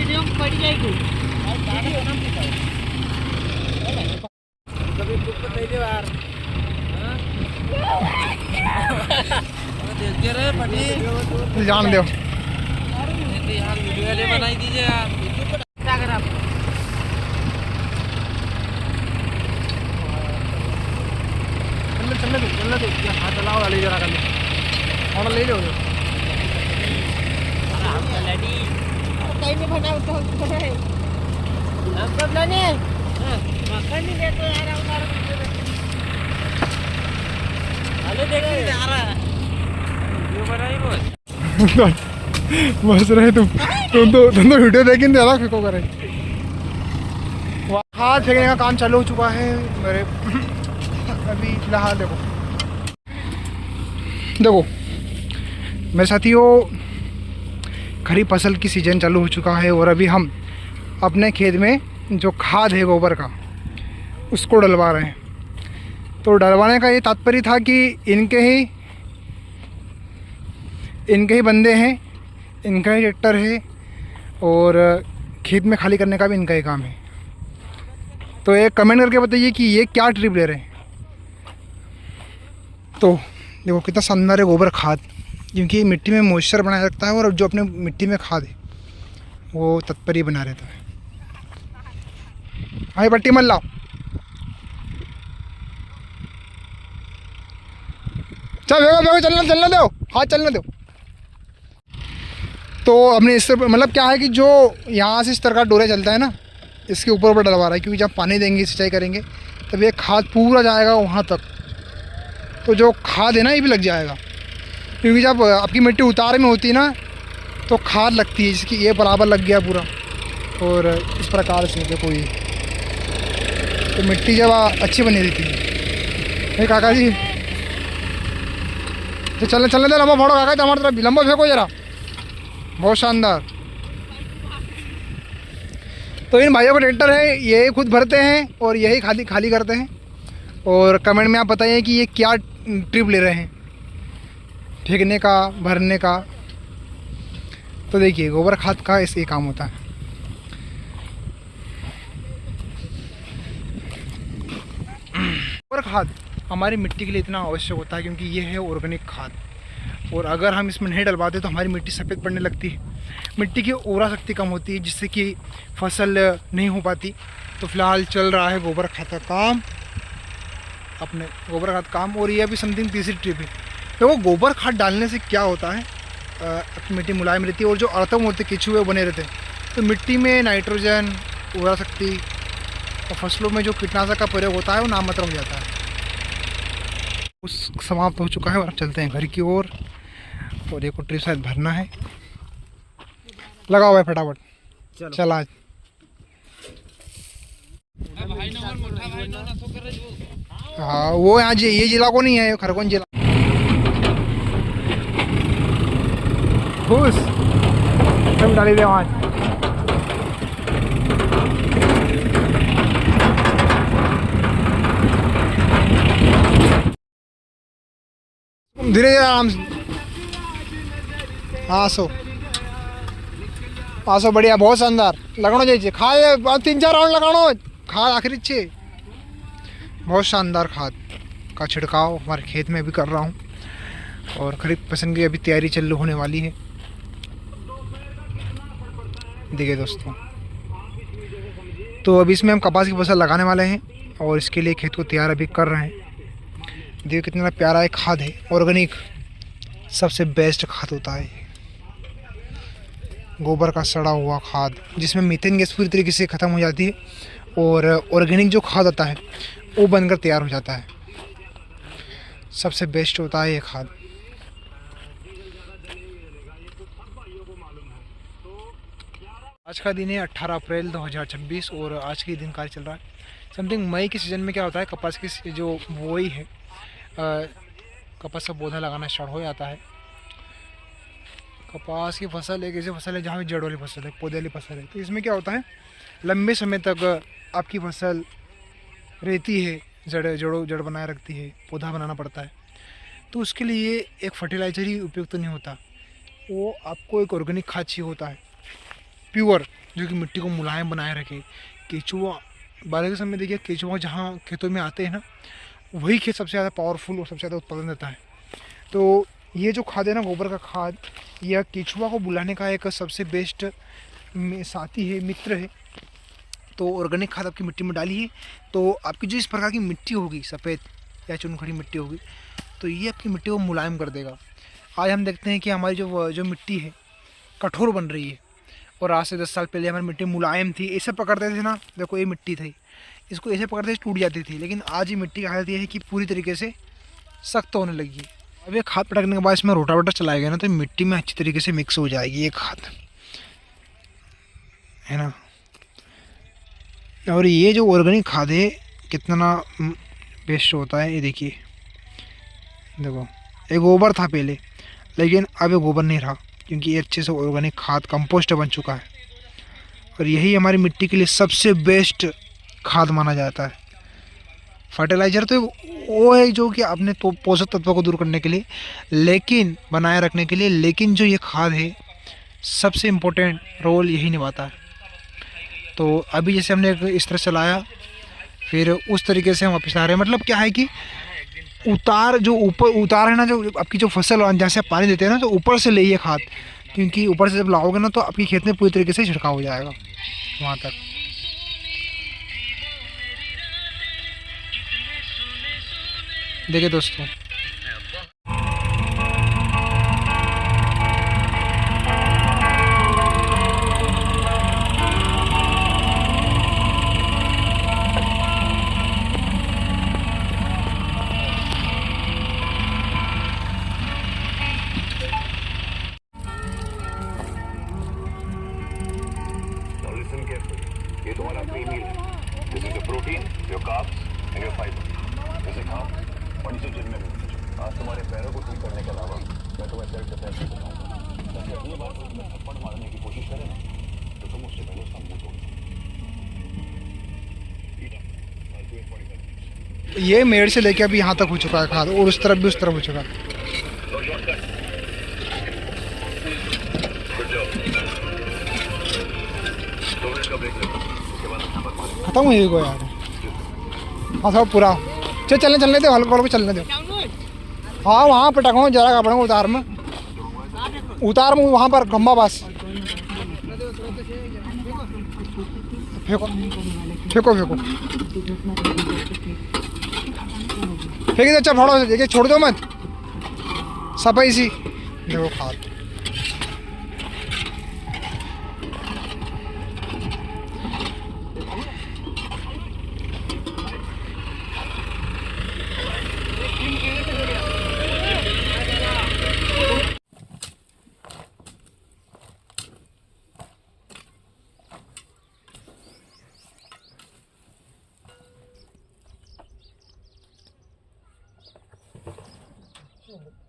Video में पड़ जाएगी। कभी कुछ तो नहीं दे यार। देख रहे पटी जान दो यार, वीडियो बनाई दीजिए यार। क्या कर आप? चलने दो हाथ चलाओ वाली जरा कर लो और ले लो कहीं नहीं बना तो हम कब लाने मक्खन नहीं देते यार। हेलो देख आ रहा है वीडियो बनाई बस रहे तुम तो वीडियो देख नहीं अलग फेंको करे। हाथ फेंकने का काम चालू हो चुका है मेरे अभी फिलहाल। देखो मेरे साथियों, खरीफ फसल की सीज़न चालू हो चुका है और अभी हम अपने खेत में जो खाद है गोबर का उसको डलवा रहे हैं। तो डलवाने का ये तात्पर्य था कि इनके ही बंदे हैं, इनका ही ट्रैक्टर है और खेत में खाली करने का भी इनका ही काम है। तो एक कमेंट करके बताइए कि ये क्या ट्रिप ले रहे हैं। तो देखो कितना शानदार है गोबर खाद, क्योंकि मिट्टी में मॉइस्चर बनाए रखता है और जो अपने मिट्टी में खाद है वो तत्पर ही बना रहता है। हाँ पट्टी मत लाओ, चल देखो चलने दो, हाथ चलने दो। तो हमने इससे मतलब क्या है कि जो यहाँ से इस तरह का डोरा चलता है ना, इसके ऊपर डलवा रहा है, क्योंकि जब पानी देंगे सिंचाई करेंगे तब ये खाद पूरा जाएगा वहाँ तक। तो जो खाद है ना ये भी लग जाएगा, क्योंकि जब आपकी मिट्टी उतार में होती है ना तो खाद लगती है, जिसकी ये बराबर लग गया पूरा। और इस प्रकार से देखो ये तो मिट्टी जब अच्छी बनी रहती है। काका जी तो चलने दे, लंबा फोड़ो काका, हमारी तरफ लंबा फेंको जरा, बहुत शानदार। तो इन भाइयों का ट्रैक्टर है, यही खुद भरते हैं और यही खाली करते हैं। और कमेंट में आप बताइए कि ये क्या ट्रिप ले रहे हैं, फेंकने का, भरने का। तो देखिए गोबर खाद का ऐसे काम होता है। गोबर खाद हमारी मिट्टी के लिए इतना आवश्यक होता है क्योंकि ये है ऑर्गेनिक खाद, और अगर हम इसमें नहीं डलवाते तो हमारी मिट्टी सफ़ेद पड़ने लगती है, मिट्टी की ओरा शक्ति कम होती है, जिससे कि फसल नहीं हो पाती। तो फिलहाल चल रहा है गोबर खाद का काम, अपने गोबर खाद काम। और ये अभी समथिंग तीसरी ट्रिप है। तो वो गोबर खाद डालने से क्या होता है, मिट्टी मुलायम रहती है और जो अड़तम होते केंचुए बने रहते हैं, तो मिट्टी में नाइट्रोजन, ओरा शक्ति और फसलों में जो कीटनाशक का प्रयोग होता है वो नामात्र हो जाता है। उस समाप्त हो चुका है और अब चलते हैं घर की ओर। और एक ट्रिप शायद भरना है, लगा हुआ है फटाफट चल आज। हाँ वो यहाँ ये जिला को नहीं है, खरगोन जिला। खुश सब डाली दे वहाँ। धीरे धीरे आराम से, हाँ सो बढ़िया, बहुत शानदार लगानो चाहिए। खाद 3-4 राउंड लगानो, खाद आखिरी अच्छे। बहुत शानदार खाद का छिड़काव हमारे खेत में भी कर रहा हूँ और खरीफ फसल की अभी तैयारी चालू होने वाली है। देखिए दोस्तों, तो अभी इसमें हम कपास की फसल लगाने वाले हैं और इसके लिए खेत को तैयार अभी कर रहे हैं। देखिए कितना प्यारा एक खाद है, ऑर्गेनिक सबसे बेस्ट खाद होता है गोबर का सड़ा हुआ खाद, जिसमें मीथेन गैस पूरी तरीके से ख़त्म हो जाती है और ऑर्गेनिक जो खाद होता है वो बनकर तैयार हो जाता है। सबसे बेस्ट होता है ये खाद। आज का दिन है 18 अप्रैल 2026 और आज के दिन कार्य चल रहा है समथिंग मई के सीज़न में। क्या होता है, कपास की जो बोई है, कपास का पौधा लगाना स्टार्ट हो जाता है। कपास की फसल एक ऐसी फसल है जहाँ पे जड़ वाली फसल है, पौधे वाली फसल है। तो इसमें क्या होता है, लंबे समय तक आपकी फसल रहती है, जड़ बनाए रखती है, पौधा बनाना पड़ता है। तो उसके लिए एक फर्टिलाइज़र ही उपयुक्त तो नहीं होता, वो आपको एक ऑर्गेनिक खाद चाहिए होता है। प्योर, जो कि मिट्टी को मुलायम बनाए रखे। केचुआ, बारिश के समय देखिए केचुआ जहाँ खेतों में आते हैं ना, वही खेत सबसे ज़्यादा पावरफुल और सबसे ज़्यादा उत्पादन देता है। तो ये जो खाद है ना, गोबर का खाद, यह केचुआ को बुलाने का एक सबसे बेस्ट साथी है, मित्र है। तो ऑर्गेनिक खाद आपकी मिट्टी में डालिए, तो आपकी जो इस प्रकार की मिट्टी होगी, सफ़ेद या चुनखड़ी मिट्टी होगी, तो ये आपकी मिट्टी को मुलायम कर देगा। आज हम देखते हैं कि हमारी जो मिट्टी है कठोर बन रही है, और आज से 10 साल पहले हमारी मिट्टी मुलायम थी। ऐसे पकड़ते थे ना, देखो ये मिट्टी थी, इसको ऐसे पकड़ते टूट जाती थी, लेकिन आज ये मिट्टी की हालत ये है कि पूरी तरीके से सख्त होने लगी है। अब ये खाद पटकने के बाद इसमें रोटावेटर चलाया गया ना, तो मिट्टी में अच्छी तरीके से मिक्स हो जाएगी ये खाद, है ना। और ये जो ऑर्गेनिक खाद है कितना बेस्ट होता है, ये देखिए। देखो ये गोबर था पहले, लेकिन अब ये गोबर नहीं रहा, क्योंकि ये अच्छे से ऑर्गेनिक खाद कंपोस्ट बन चुका है। और यही हमारी मिट्टी के लिए सबसे बेस्ट खाद माना जाता है। फर्टिलाइज़र तो वो है जो कि अपने तो पोषक तत्वों को दूर करने के लिए, लेकिन बनाए रखने के लिए, लेकिन जो ये खाद है सबसे इम्पोर्टेंट रोल यही निभाता है। तो अभी जैसे हमने इस तरह चलाया, फिर उस तरीके से हम वापस आ रहे हैं। मतलब क्या है कि उतार, जो ऊपर उतार है ना, जो आपकी जो फसल जहाँ से आप पानी देते हैं ना, तो ऊपर से ले खाद, क्योंकि ऊपर से जब लाओगे ना, तो आपकी खेत में पूरी तरीके से छिड़काव हो जाएगा वहाँ तक। देखिए दोस्तों, ये तुम्हारा प्री मील है। This is your protein, your carbs and your fibre. इसे खाओ और इसे जिम में भी। आज तुम्हारे पैरों को ठीक करने के अलावा मैं तुम्हें सेल्फ डिफेंस भी सिखाऊंगा। ताकि अगली बार तुम तुम्हें थप्पड़ मारने की कोशिश करें ना, तो तुम उससे पहले उसका मुंह तोड़ दो। ये मेड़ से लेके अभी यहाँ तक हो चुका है खाद, और उस तरफ भी उस तरफ हो चुका है। खत्म हो गया यार। हाँ सब पूरा चलने दो, हल्का हल्का चलने दो। हाँ वहाँ पे टको जरा अपने उतार में वहाँ पर खम्बा पास फेंको फेंको फेंको फेंक दो। अच्छा फाड़ो, देखिए छोड़ दो मत, सफाई सी देखो खाद। Sure.